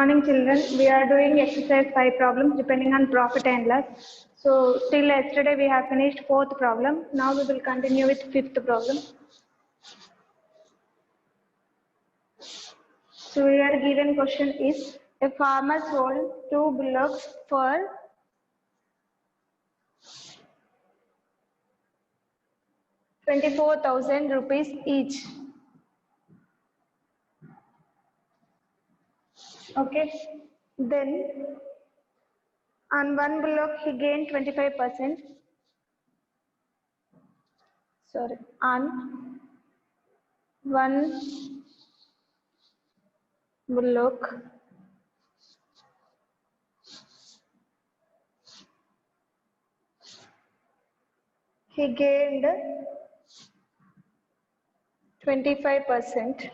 morning, children. We are doing exercise 5 problems depending on profit and loss. So, till yesterday we have finished 4th problem. Now we will continue with 5th problem. So, here given question is, a farmer sold 2 bullocks for 24,000 rupees each. Okay. Then, on one bullock he gained 25%. Sorry, on one bullock he gained 25%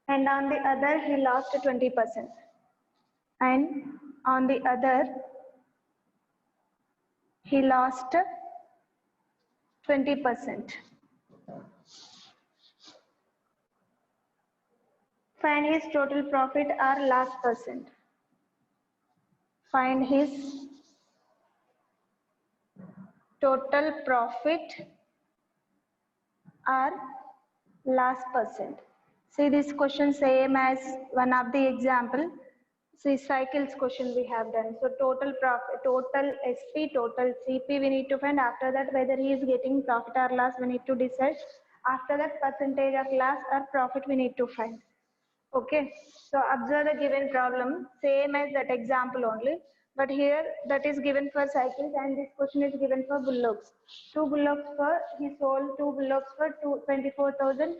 and on the other he lost 20%, and on the other he lost 20%. Find his total profit or loss percent. Find his total profit or loss percent. See this question same as one of the example. See cycles question we have done. So total profit, total SP, total CP we need to find. After that whether he is getting profit or loss we need to decide. After that percentage of loss or profit we need to find. Okay, so observe the given problem same as that example only, but here that is given for cycles and this question is given for bullocks. 2 bullocks for, he sold 2 bullocks for 24,000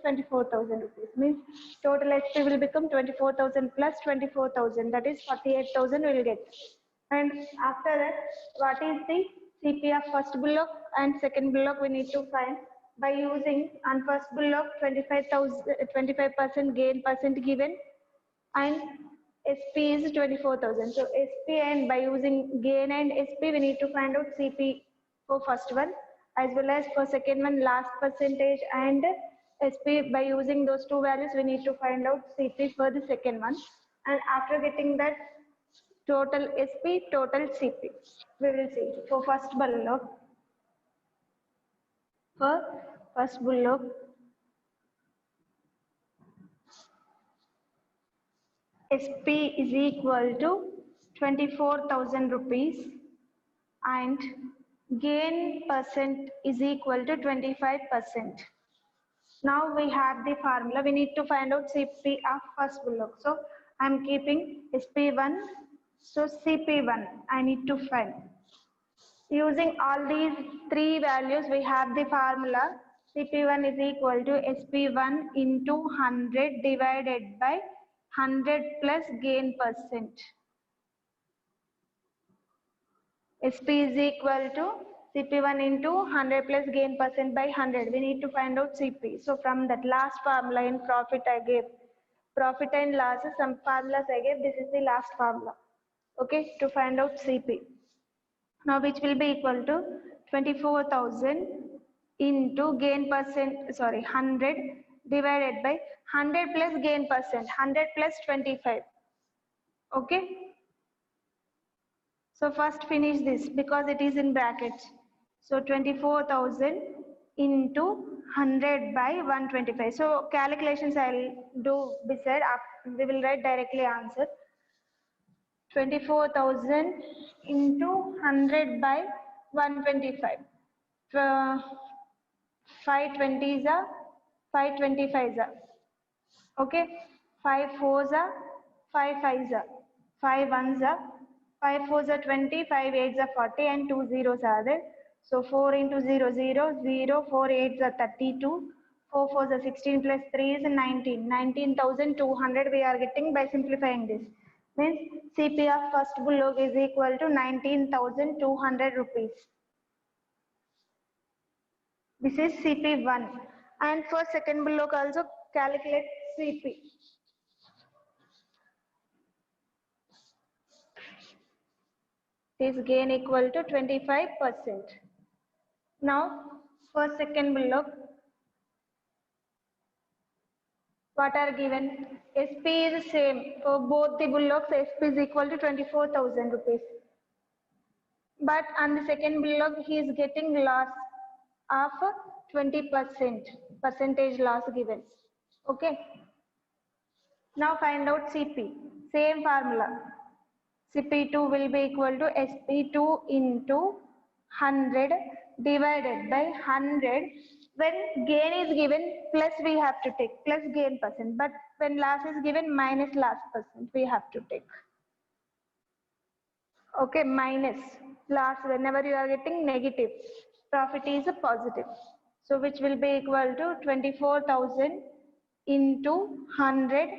rupees, means total SP will become 24,000 plus 24,000, that is 48,000 will get. And after that, what is the CP of first bullock and second bullock we need to find by using on first bullock 25% gain percent given and SP is 24,000. So SP and by using gain and SP we need to find out CP for first one as well as for second one last percentage and SP by using those two values we need to find out CP for the second one, and after getting that total SP, total CP we will see for first bullock. For first bullock, SP is equal to 24,000 rupees and gain percent is equal to 25%. Now we have the formula. We need to find out CP of first bullock. So I am keeping SP1. So CP1 I need to find. Using all these three values, we have the formula. CP1 is equal to SP1 into 100 divided by 100 plus gain percent. SP is equal to CP1 into 100 plus gain percent by 100. We need to find out CP. So from that last formula in profit I gave. Profit and losses, some formulas I gave. This is the last formula. Okay, to find out CP. Now which will be equal to 24,000 into gain percent, sorry, 100 divided by 100 plus gain percent, 100 plus 25. Okay. So first finish this because it is in brackets. So 24,000 into 100 by 125. So calculations I'll do beside. We will write directly answer. 24,000 into 100 by 125. 520 is a 525 is a. Okay. 5 4s are 5 5s are 5 1s are 5 4s are 20, 5 8s are 40 and 2 zeros are there. So 4 into 0 0 0, 4 8s are 32, 4 4s are 16 plus 3 is 19. 19,200 we are getting by simplifying this. Means CP of first bullock is equal to 19,200 rupees. This is CP1. And for second bullock also calculate CP. This gain equal to 25%. Now for second bullock What are given? SP is same for both the bullocks. SP is equal to 24,000 rupees. But on the second bullock, he is getting loss of 20%, percentage loss given. Okay. Now find out CP. Same formula. CP2 will be equal to SP2 into 100 divided by 100. When gain is given, plus we have to take, plus gain percent. But when loss is given, minus loss percent we have to take. Okay, minus loss whenever you are getting negative. Profit is a positive. So which will be equal to 24,000 into 100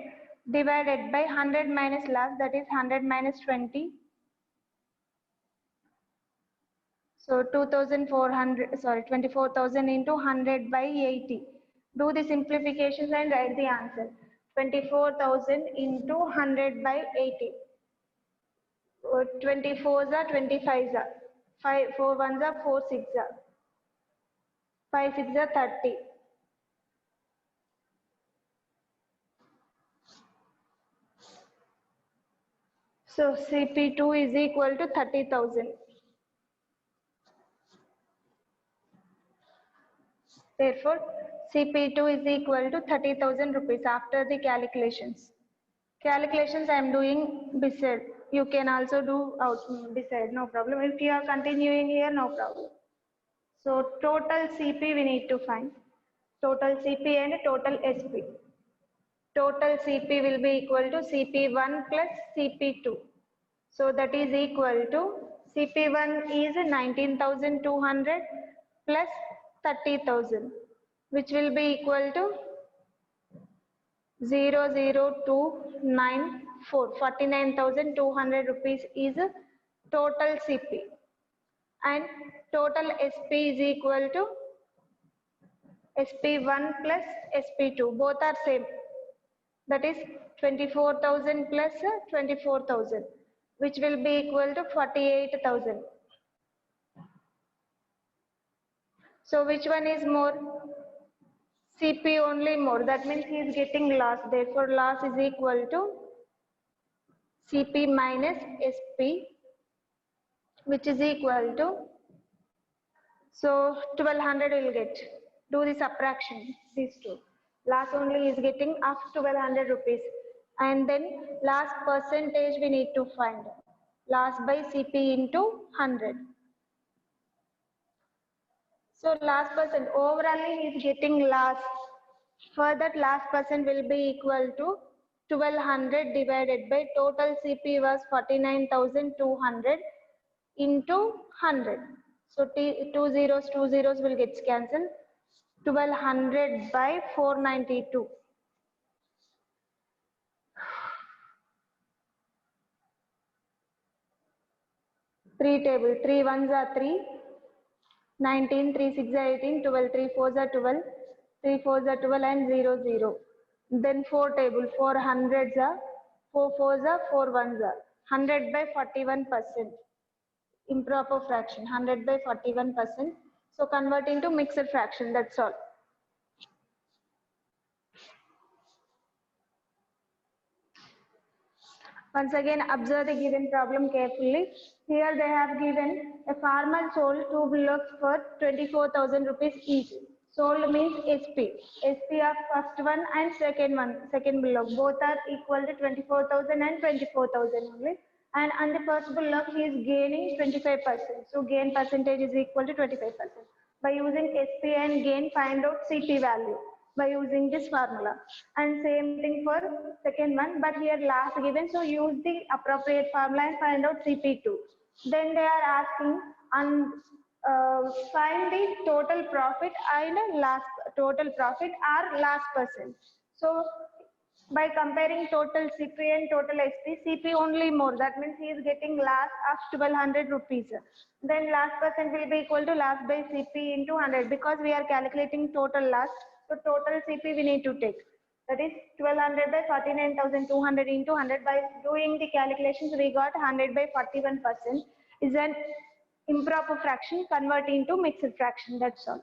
divided by 100 minus loss, that is 100 minus 20. So 2,400, sorry, 24,000 into 100 by 80. Do the simplifications and write the answer. 24,000 into 100 by 80. 24s are 25s are. 5, 4 1s are 4 6s are. 5 6s are 30. So CP2 is equal to 30,000. Therefore, CP2 is equal to 30,000 rupees after the calculations. Calculations I am doing beside. You can also do out beside, no problem. If you are continuing here, no problem. So total CP we need to find. Total CP and total SP. Total CP will be equal to CP1 plus CP2. So that is equal to CP1 is 19,200 plus 30,000, which will be equal to 00294. 49,200 rupees is total CP, and total SP is equal to SP1 plus SP2. Both are same. That is 24,000 plus 24,000, which will be equal to 48,000. So which one is more? CP only more. That means he is getting loss. Therefore, loss is equal to CP minus SP, which is equal to, so 1200 will get. Do the subtraction, these two. Loss only is getting of 1200 rupees. And then last percentage we need to find. Loss by CP into 100. So last percent, overall he is getting loss. For that last percent will be equal to 1200 divided by total CP was 49,200 into 100. So two zeros will get cancelled. 1200 by 492. 3 table, 3 ones are 3, 19, 3 6 are 18, 12, 3 4s are 12, 3 4s are 12 and 0 0. Then 4 table, 4 hundreds are, 4 4s are, 4 ones are. 100 by 41%. Improper fraction, 100 by 41%. So convert into mixed fraction, that's all. Once again, observe the given problem carefully. Here they have given a farmer sold 2 bullocks for 24,000 rupees each. Sold means SP. SP of first one and second bullock. Both are equal to 24,000 and 24,000 only. And on the first bullock, he is gaining 25%. So gain percentage is equal to 25%. By using SP and gain, find out CP value by using this formula. And same thing for second one, but here last given, so use the appropriate formula and find out CP2. Then they are asking on find the total profit and last total profit or last percent. So by comparing total CP and total SP, CP only more. That means he is getting loss of 1200 rupees. Then last percent will be equal to loss by CP into 100 because we are calculating total loss. So total CP we need to take. That is 1200 by 49,200 into 100. By doing the calculations, we got 100 by 41%. Is an improper fraction, convert into mixed fraction. That's all.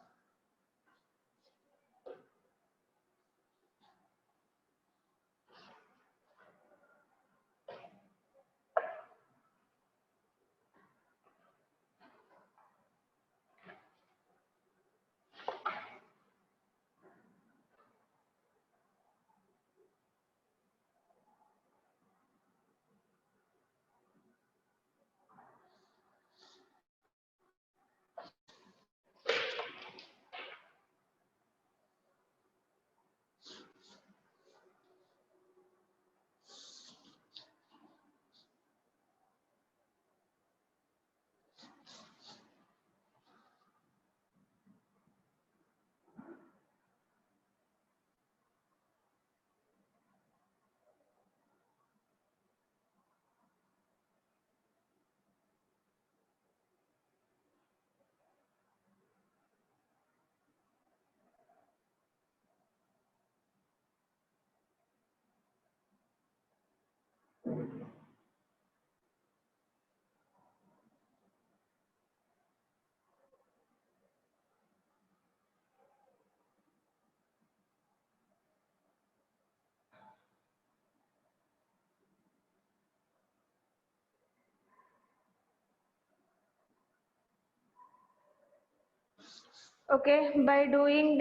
Okay, by doing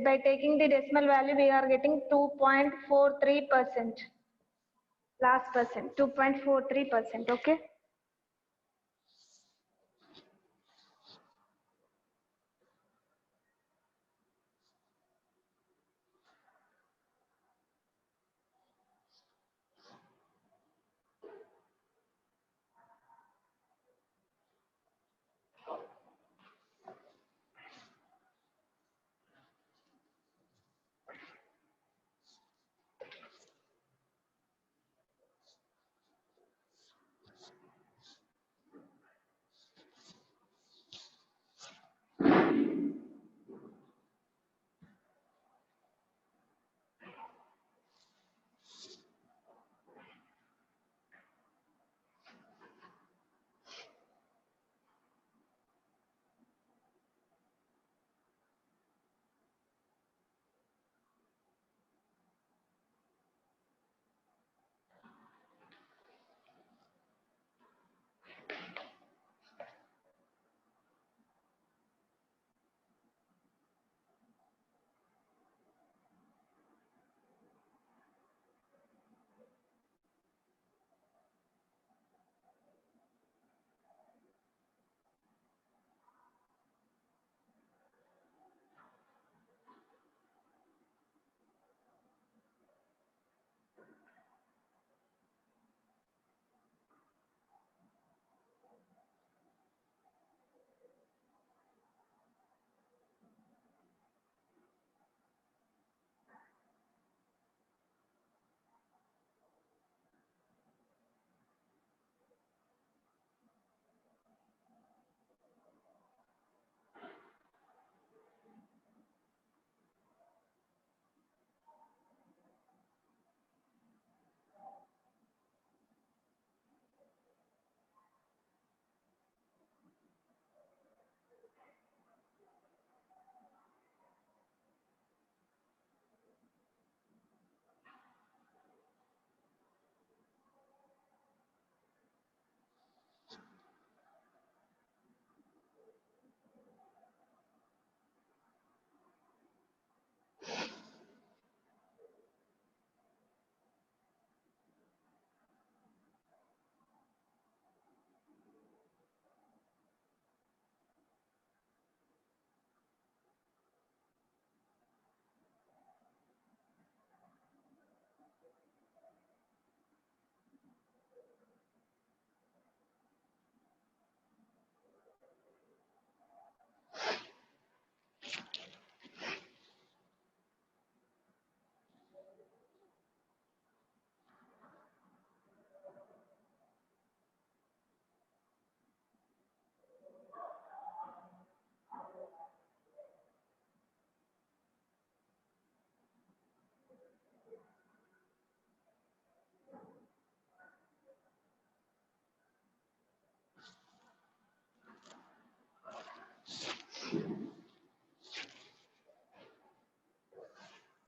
by taking the decimal value, we are getting 2.43%. Last percent, 2.43%. Okay.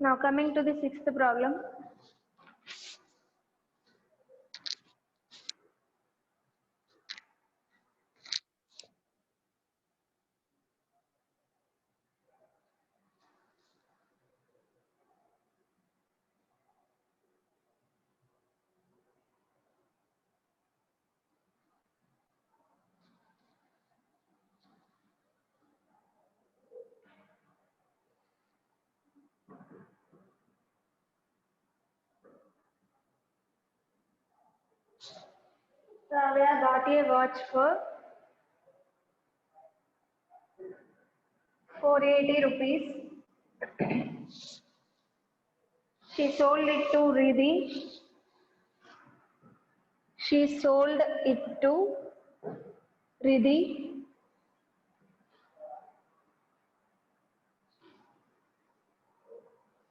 Now coming to the sixth problem. We have got a watch for 480 rupees. She sold it to Riddhi. She sold it to Riddhi.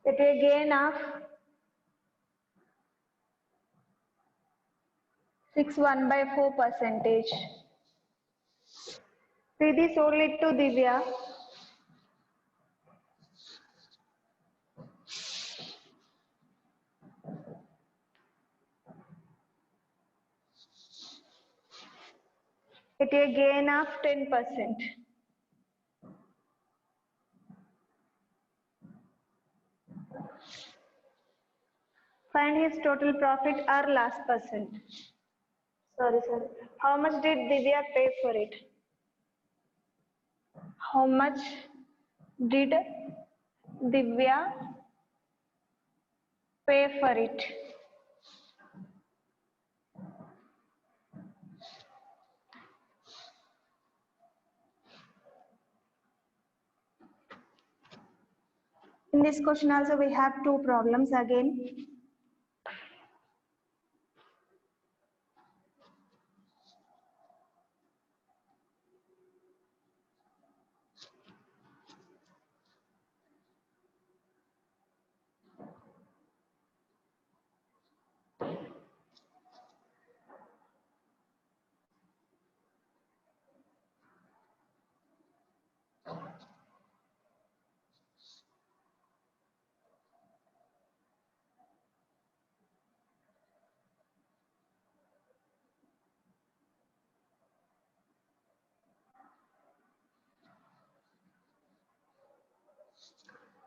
At a gain of 6.14%. Riddhi sold it to Divya. At a gain of 10%. Find his total profit or loss percent. Sorry, sir. How much did Divya pay for it? How much did Divya pay for it? In this question also we have two problems again.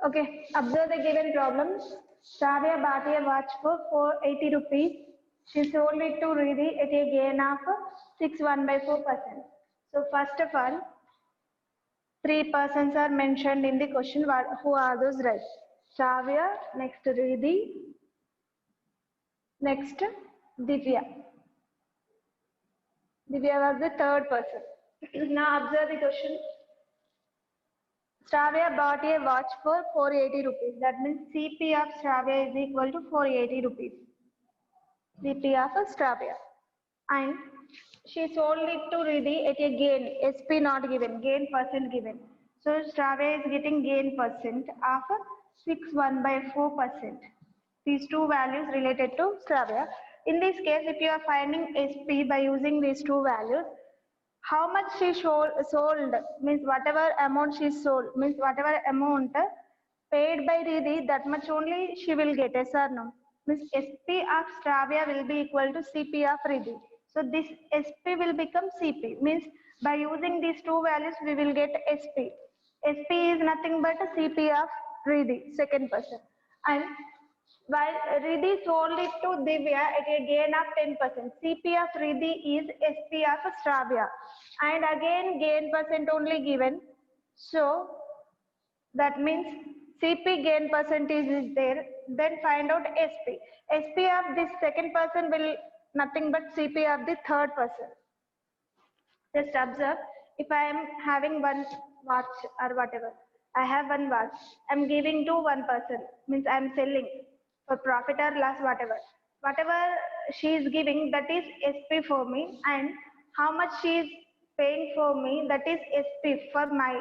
Okay, observe the given problems. Shravya bought a watch for 480 rupees. She sold it to Riddhi at a gain of 6.14%. So first of all, three persons are mentioned in the question. Who are those, right? Shravya, next Riddhi, next Divya. Divya was the third person. Now observe the question. Shravya bought a watch for 480 rupees. That means CP of Shravya is equal to 480 rupees. CP of Shravya. And she sold it to Riddhi at a gain. SP not given. Gain percent given. So Shravya is getting gain percent of 6.14%. These two values related to Shravya. In this case, if you are finding SP by using these two values, how much she sold means whatever amount she sold means whatever amount paid by Riddhi, that much only she will get, yes or no? Means SP of Shravya will be equal to CP of Riddhi. So this SP will become CP, means by using these two values we will get SP. SP is nothing but a CP of Riddhi, second person. And while Riddhi sold it to Divya at a gain of 10%. CP of Riddhi is SP of Shravya. And again gain percent only given. So that means CP gain percentage is there. Then find out SP. SP of this second person will nothing but CP of the third person. Just observe, if I am having one watch or whatever, I have one watch, I'm giving to one person, means I'm selling for profit or loss, whatever. Whatever she is giving, that is SP for me, and how much she is paying for me, that is SP for my,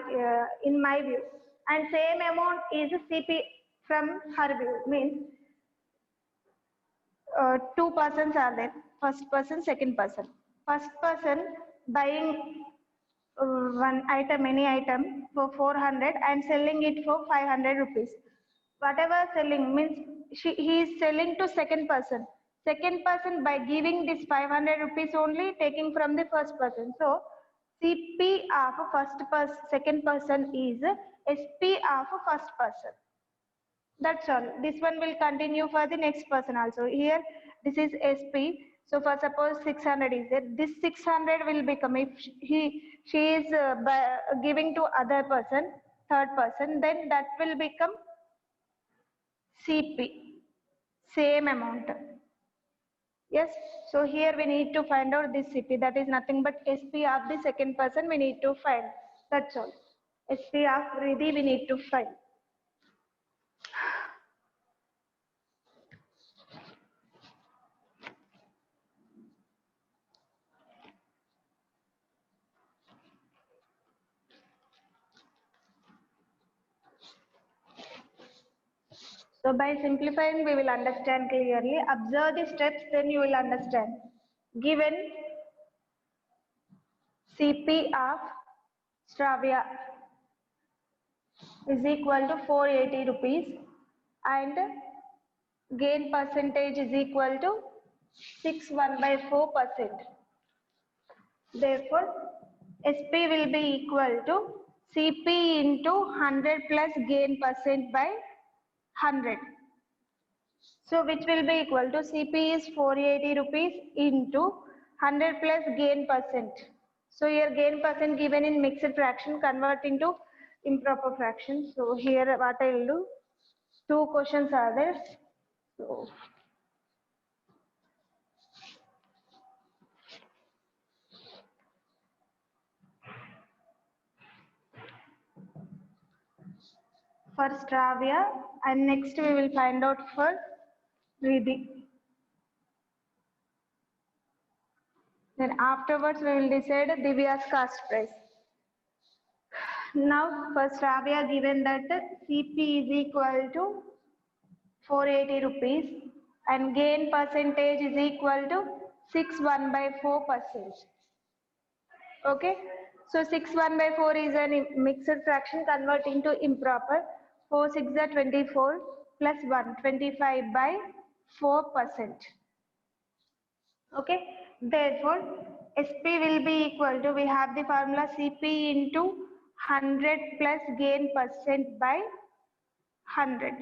in my view. And same amount is CP from her view, means two persons are there, first person, second person. First person buying one item, any item for 400 and selling it for 500 rupees. Whatever selling means he is selling to second person. Second person by giving this 500 rupees only taking from the first person. So CP of first person, second person is SP of first person. That's all. This one will continue for the next person also. Here, this is SP. So for suppose 600 is there, this 600 will become, if she is giving to other person, third person, then that will become CP, same amount. Yes, so here we need to find out this CP, that is nothing but SP of the second person we need to find. That's all. SP of Riddhi we need to find. So by simplifying, we will understand clearly. Observe the steps, then you will understand. Given CP of Shravya is equal to 480 rupees and gain percentage is equal to 6.14%. Therefore, SP will be equal to CP into 100 plus gain percent by 100. So which will be equal to CP is 480 rupees into 100 plus gain percent. So here gain percent given in mixed fraction, convert into improper fraction. So here what I will do, two questions are there. So for Stravia, and next we will find out for Riddhi. Then afterwards we will decide Divya's cost price. Now for Stravia, given that CP is equal to 480 rupees and gain percentage is equal to 6/4%. Okay, so 6/4 is a mixed fraction, converting to improper. 4 6 are 24 plus 1, 25/4%. Okay, therefore SP will be equal to, we have the formula CP into 100 plus gain percent by 100.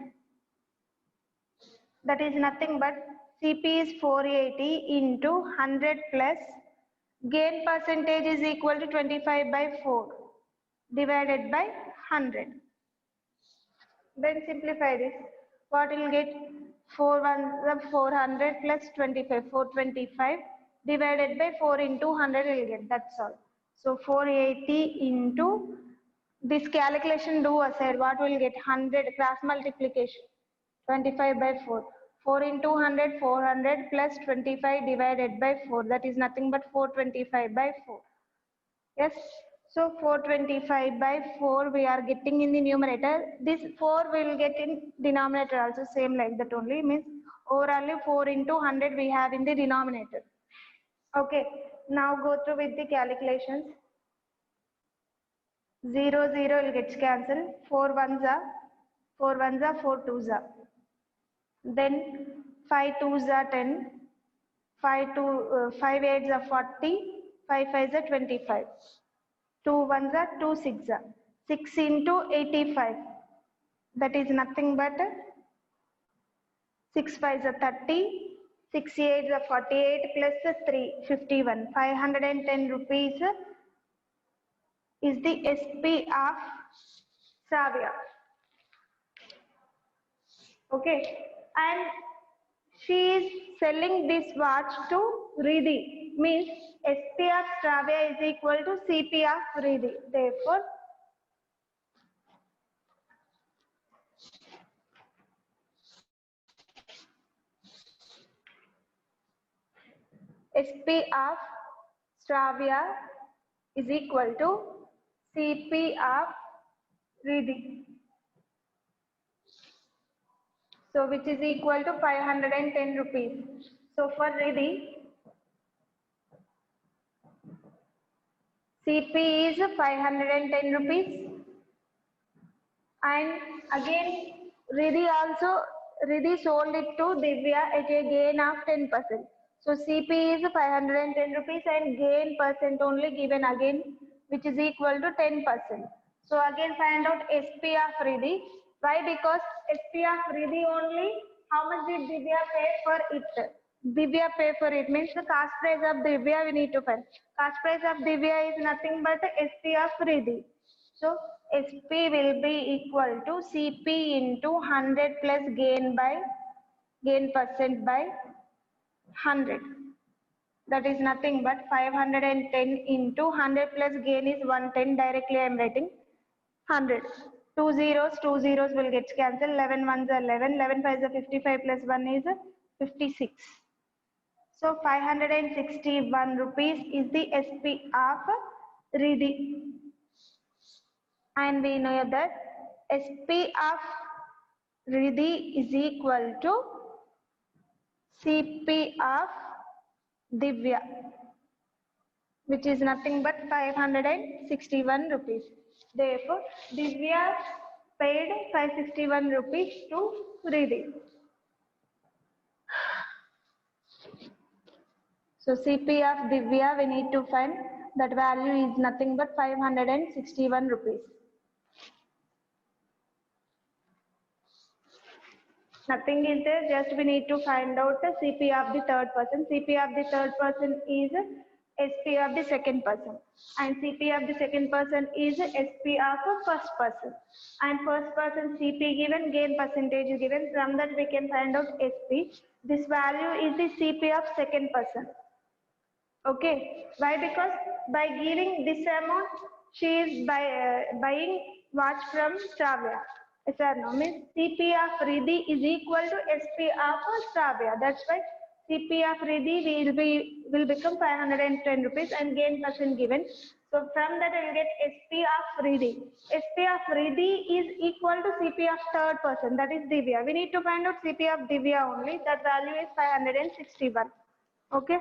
That is nothing but CP is 480 into 100 plus gain percentage is equal to 25/4 divided by 100. Then simplify this. What will get? 4 1 400 plus 25, 425 divided by 4 into 100 will get. That's all. So 480 into this calculation do aside, what will get? 100 cross multiplication. 25/4. 4 into 100, 400 plus 25 divided by 4. That is nothing but 425/4. Yes. So 425/4 we are getting in the numerator. This 4 will get in denominator also, same like that only. Means overall 4 into 100 we have in the denominator. Okay. Now go through with the calculations. 0 0 will get cancelled. 4 1s are 4 1s are 4 2s are. Then 5 2s are 10. 5 8s are 40. 5 5s are 25. 2 1s are 2 6s are. 6 into 85. That is nothing but 6 5s are 30. 6 8s are 48 plus 3 51. 510 rupees is the SP of Stravia. Okay, and she is selling this watch to Riddhi. Means SP of Stravia is equal to CP of Riddhi. Therefore, SP of Stravia is equal to CP of Riddhi. So which is equal to 510 rupees. So for Riddhi, CP is 510 rupees. And again, Riddhi sold it to Divya at a gain of 10%. So CP is 510 rupees and gain percent only given again, which is equal to 10%. So again find out SP of Riddhi. Why? Because SP of Riddhi only, how much did Divya pay for it? Divya pay for it means the cost price of Divya we need to find. Cost price of Divya is nothing but SP of Riddhi. So SP will be equal to CP into 100 plus gain percent by 100. That is nothing but 510 into 100 plus gain is 110. Directly I am writing 100. 2 zeros will get cancelled. 11 ones are 11. 11 5s are 55 plus 1 is 56. So 561 rupees is the SP of Riddhi. And we know that SP of Riddhi is equal to CP of Divya, which is nothing but 561 rupees. Therefore, Divya paid 561 rupees to Riddhi. So CP of Divya we need to find, that value is nothing but 561 rupees. Nothing is there, just we need to find out the CP of the third person. CP of the third person is SP of the second person, and CP of the second person is SP of the first person. And first person CP given, gain percentage is given. From that we can find out SP. This value is the CP of second person. Okay, why? Because by giving this amount, she is buying watch from Stravia. Yes or no? Means CP of Riddhi is equal to SP of Stravia. That's why CP of Riddhi will become 510 rupees and gain percent given. So from that I will get SP of Riddhi. SP of Riddhi is equal to CP of third person. That is Divya. We need to find out CP of Divya only. That value is 561. Okay.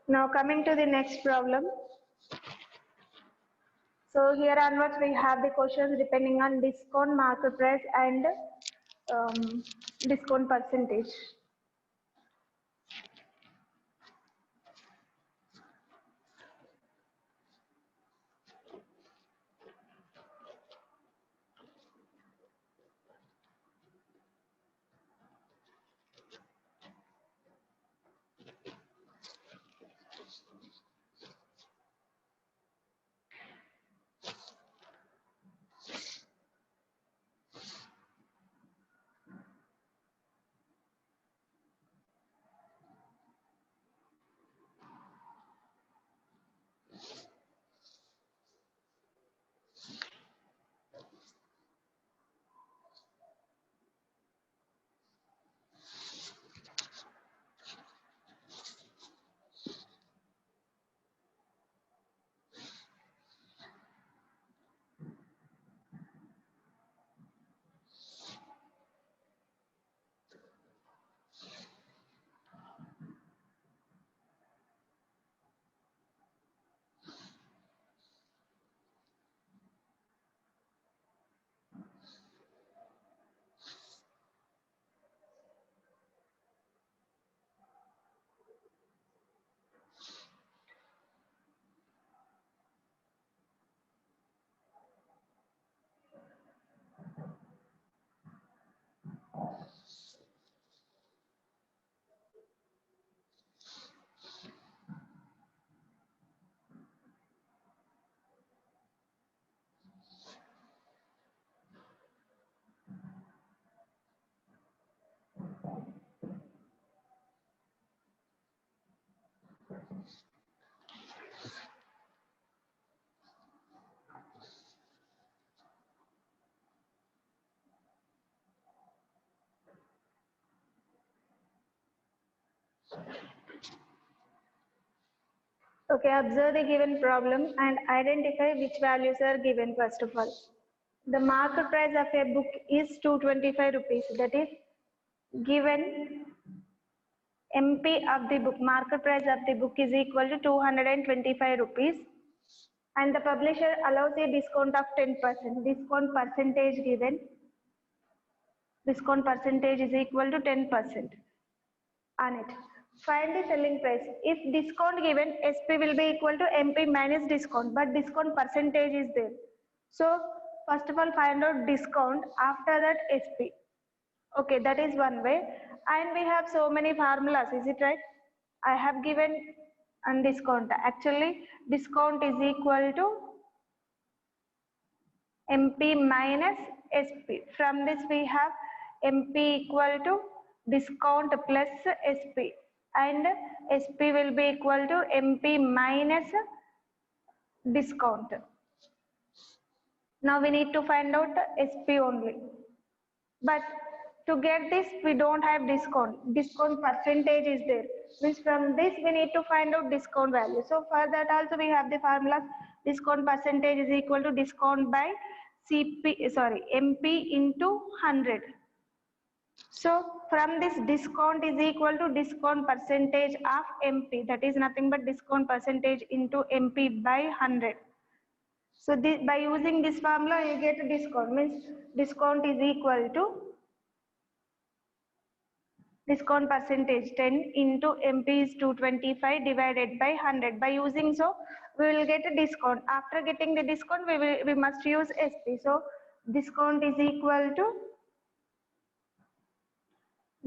Now coming to the next problem. So here onwards we have the questions depending on discount, market price and discount percentage. Okay, observe the given problem and identify which values are given first of all. The market price of a book is 225 rupees. That is given MP of the book, market price of the book is equal to 225 rupees. And the publisher allows a discount of 10%. Discount percentage given. Discount percentage is equal to 10% on it. Find the selling price. If discount given, SP will be equal to MP minus discount, but discount percentage is there. So first of all, find out discount, after that SP. Okay, that is one way. And we have so many formulas, is it right? I have given and discount. Actually, discount is equal to MP minus SP. From this we have MP equal to discount plus SP, and SP will be equal to MP minus discount. Now we need to find out SP only. But to get this, we don't have discount. Discount percentage is there. Means from this we need to find out discount value. So for that also we have the formula. Discount percentage is equal to discount by MP into 100. So from this, discount is equal to discount percentage of MP. That is nothing but discount percentage into MP by 100. So this, by using this formula, you get a discount. Means discount is equal to discount percentage 10 into MP is 225 divided by 100. By using so, we will get a discount. After getting the discount, we must use SP. So discount is equal to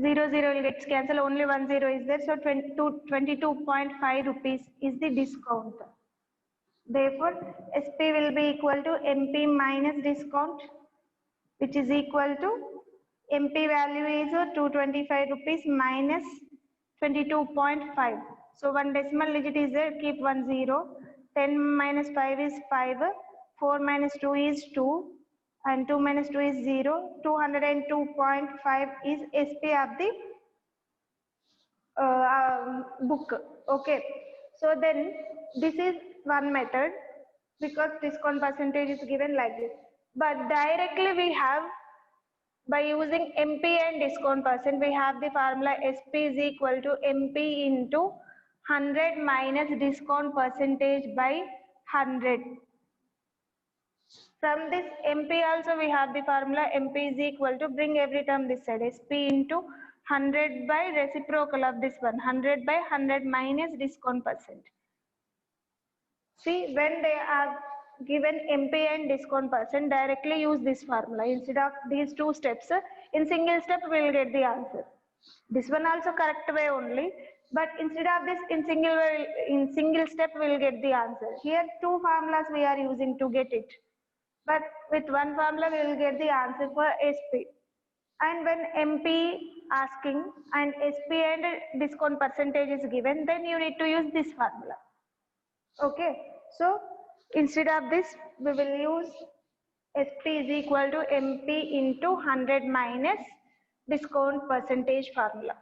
0 will get cancelled. Only 1 0 is there. So 22.5 rupees is the discount. Therefore, SP will be equal to MP minus discount, which is equal to MP value is 225 rupees minus 22.5. So one decimal digit is there, keep 1 0. 10 minus 5 is 5. 4 minus 2 is 2. And 2 minus 2 is 0. 202.5 is SP of the book. Okay. So then this is one method, because discount percentage is given like this. But directly we have, by using MP and discount percent, we have the formula SP is equal to MP into 100 minus discount percentage by 100. From this MP also we have the formula MP is equal to, bring every term this side, SP into 100 by reciprocal of this one, 100 by 100 minus discount percent. See, when they are given MP and discount percent, directly use this formula. Instead of these two steps, in single step we will get the answer. This one also correct way only, but instead of this, in single step we will get the answer. Here two formulas we are using to get it, but with one formula we will get the answer for SP. And when MP asking and SP and discount percentage is given, then you need to use this formula. Okay, so instead of this, we will use SP is equal to MP into 100 minus discount percentage formula.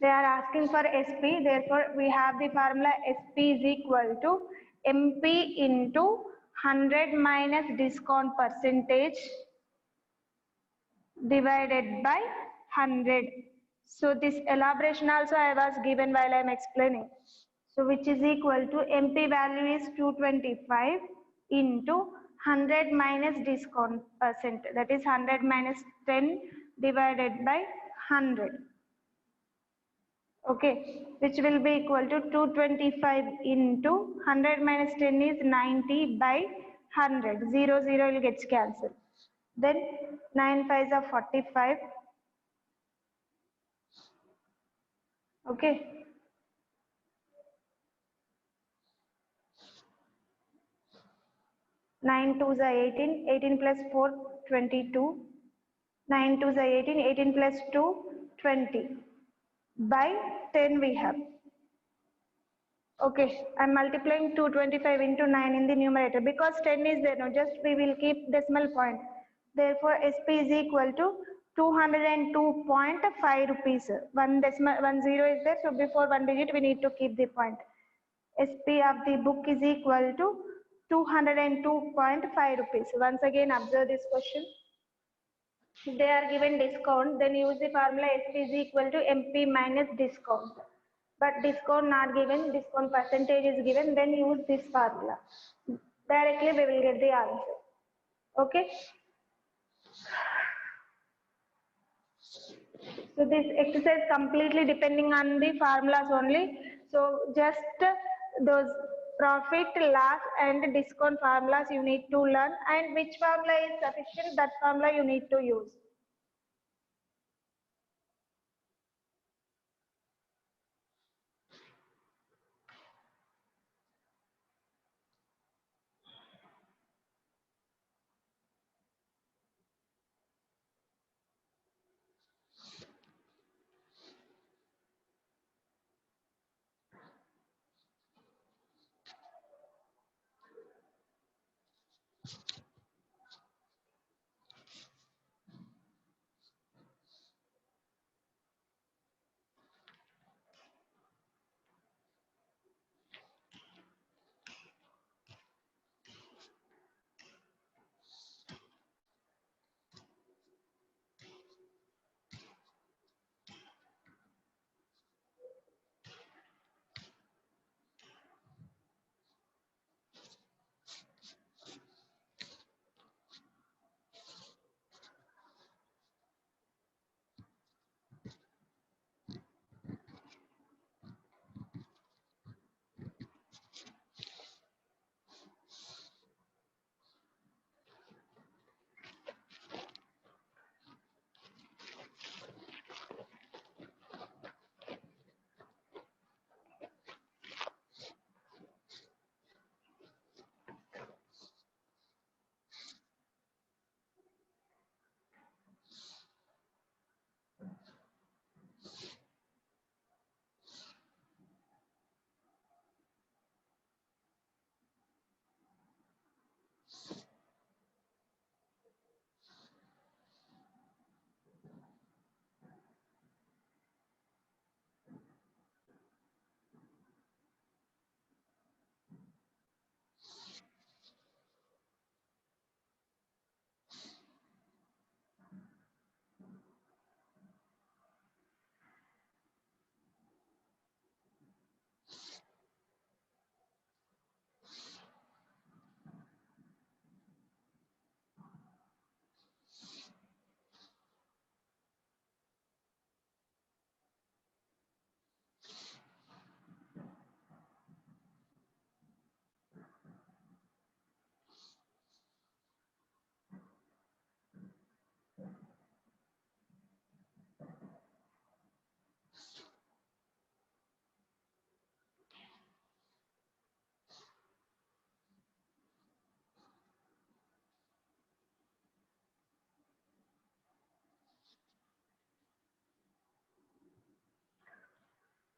They are asking for SP, therefore we have the formula SP is equal to MP into 100 minus discount percentage divided by 100. So this elaboration also I was given while I am explaining. So which is equal to MP value is 225 into 100 minus discount percent, that is 100 minus 10 divided by 100. Okay, which will be equal to 225 into 100 minus 10 is 90 by 100. 0 0 will get cancelled. Then 9 5s are 45. Okay. 9 2s are 18. 18 plus 4, 22. 9 2s are 18. 18 plus 2, 20. By 10 we have. Okay, I am multiplying 225 into 9 in the numerator because 10 is there. No, just we will keep decimal point. Therefore, SP is equal to 202.5 rupees. One decimal, 10 is there, so before one digit we need to keep the point. SP of the book is equal to 202.5 rupees. Once again observe this question. If they are given discount, then use the formula SP is equal to MP minus discount. But discount not given, discount percentage is given, then use this formula. Directly we will get the answer. Okay. So this exercise completely depending on the formulas only. So just those profit, loss and discount formulas you need to learn, and which formula is sufficient, that formula you need to use.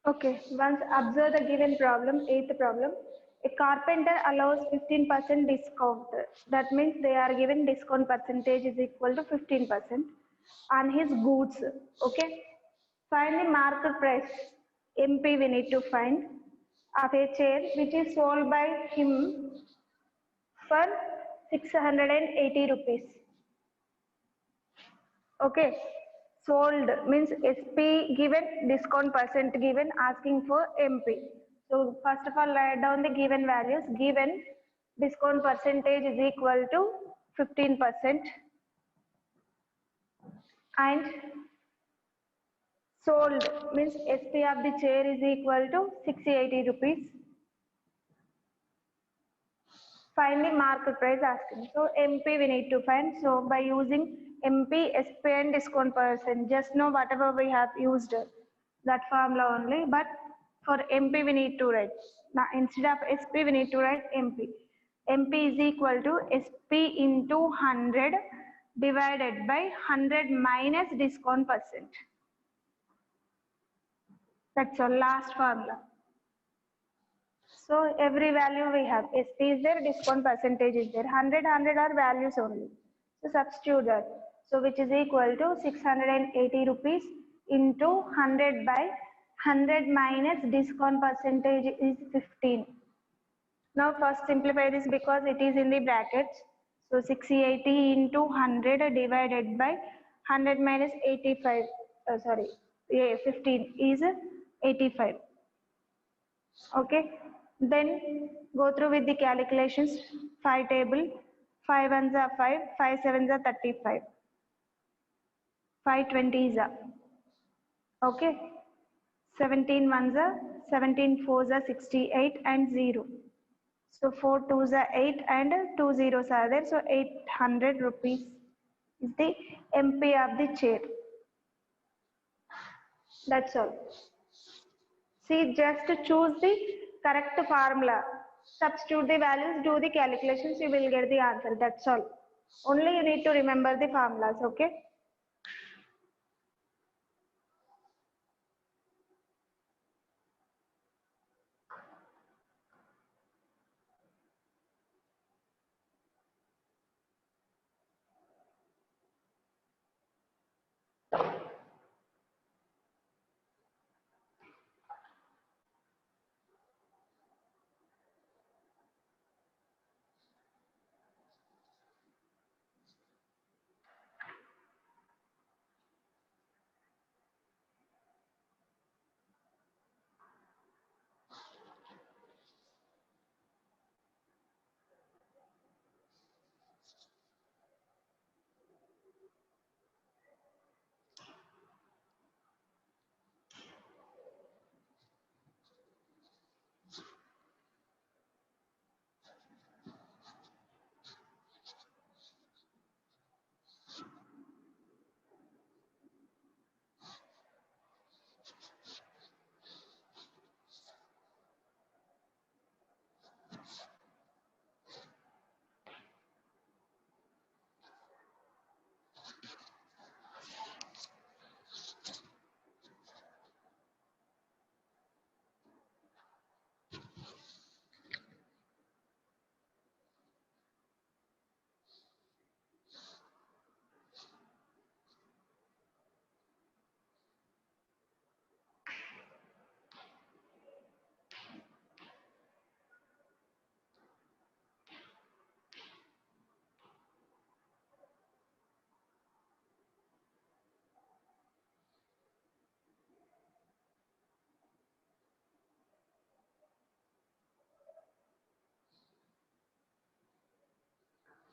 Okay, once observe the given problem, eighth problem. A carpenter allows 15% discount. That means they are given discount percentage is equal to 15% on his goods. Okay, find the market price. MP we need to find of a chair which is sold by him for 680 rupees. Okay, sold means SP given, discount percent given, asking for MP. So first of all write down the given values. Given discount percentage is equal to 15% and sold means SP of the chair is equal to 680 rupees. Find the market price asking. So MP we need to find. So by using MP, SP and discount percent, just know whatever we have used that formula only. But for MP we need to write. Now instead of SP we need to write MP. MP is equal to SP into 100 divided by 100 minus discount percent. That's our last formula. So every value we have, SP is there, discount percentage is there, 100 are values only. So substitute that. So which is equal to 680 rupees into 100 by 100 minus discount percentage is 15. Now first simplify this because it is in the brackets. So 680 into 100 divided by 100 minus 85, sorry, yeah, 15 is 85. Okay, then go through with the calculations. 5 table, 5 ones are 5, 5 sevens are 35, 5 20s are, okay, 17 ones are, 17 fours are 68 and 0. So 4 twos are 8 and 2 zeros are there. So 800 rupees is the MP of the chair. That's all. See, just choose the correct formula. Substitute the values, do the calculations, you will get the answer. That's all. Only you need to remember the formulas, okay?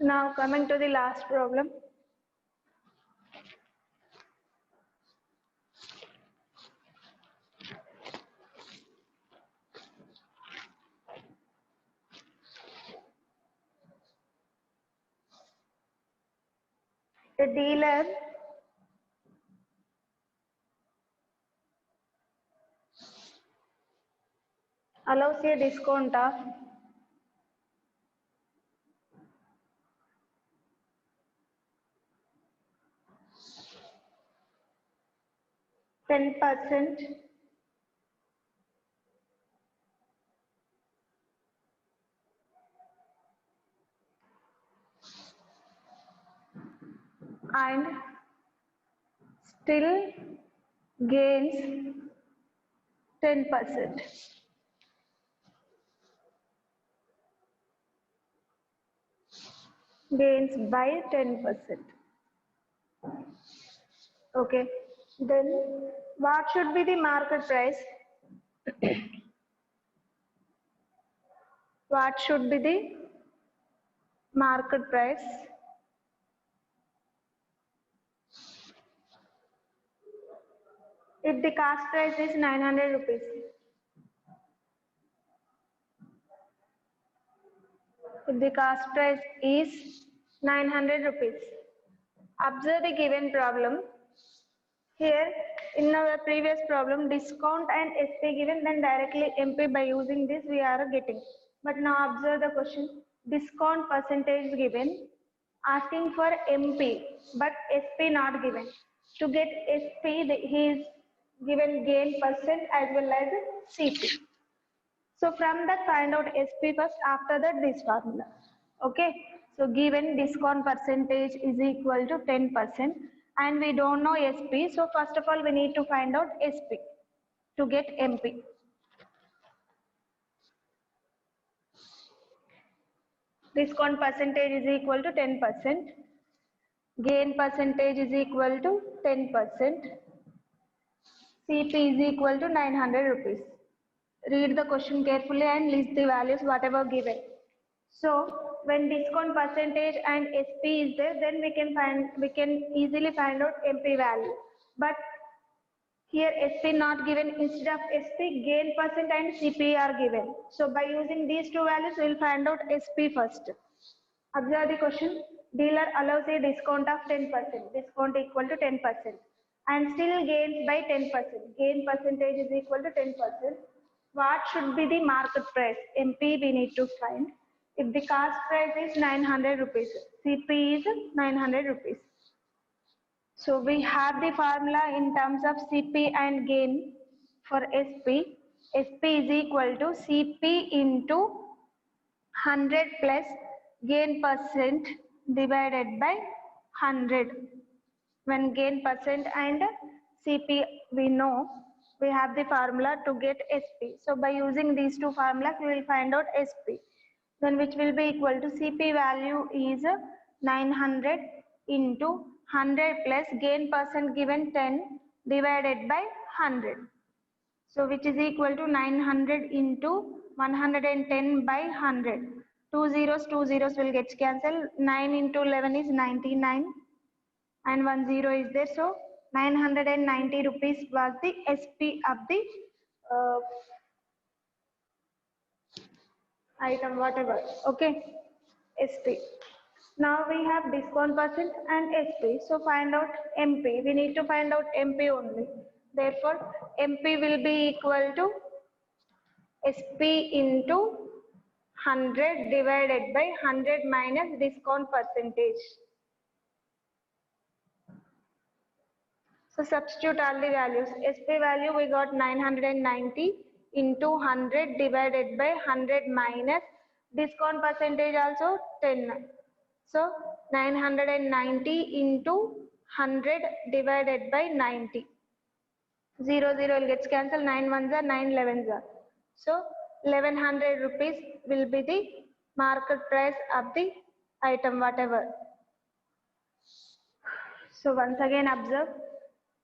Now coming to the last problem. The dealer allows a discount of 10% and still gains 10%. Gains by 10%. Okay. Then what should be the market price? What should be the market price? If the cost price is 900 rupees. If the cost price is 900 rupees. Observe the given problem. Here in our previous problem, discount and SP given, then directly MP by using this we are getting. But now observe the question, discount percentage given, asking for MP, but SP not given. To get SP, he is given gain percent as well as CP. So from that find out SP first, after that this formula. Okay. So given discount percentage is equal to 10% and we don't know SP. So first of all, we need to find out SP to get MP. Discount percentage is equal to 10%. Gain percentage is equal to 10%. CP is equal to 900 rupees. Read the question carefully and list the values whatever given. So when discount percentage and SP is there, then we can easily find out MP value. But here SP not given, instead of SP, gain percent and CP are given. So by using these two values, we will find out SP first. Observe the question. Dealer allows a discount of 10%. Discount equal to 10%. And still gains by 10%. Gain percentage is equal to 10%. What should be the market price? MP we need to find. If the cost price is 900 rupees, CP is 900 rupees. So we have the formula in terms of CP and gain for SP. SP is equal to CP into 100 plus gain percent divided by 100. When gain percent and CP we know, we have the formula to get SP. So by using these two formulas, we will find out SP. Then which will be equal to CP value is 900 into 100 plus gain percent given 10 divided by 100. So which is equal to 900 into 110 by 100. Two zeros will get cancelled. 9 into 11 is 99 and 1 0 is there. So 990 rupees was the SP of the item whatever. Okay, SP. Now we have discount percent and SP. So find out MP. We need to find out MP only. Therefore, MP will be equal to SP into 100 divided by 100 minus discount percentage. So substitute all the values. SP value we got 990 into 100 divided by 100 minus discount percentage also 10. So 990 into 100 divided by 90. 0 will get cancelled. 9 ones are 9 11s are. So 1100 rupees will be the market price of the item whatever. So once again observe,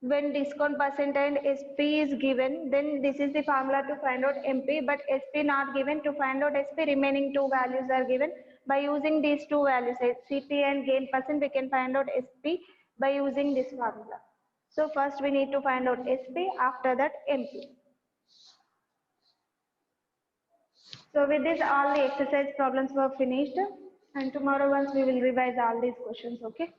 when discount percent and SP is given, then this is the formula to find out MP, but SP not given. To find out SP, remaining two values are given. By using these two values, CP and gain percent, we can find out SP by using this formula. So first we need to find out SP, after that MP. So with this, all the exercise problems were finished, and tomorrow once we will revise all these questions, okay?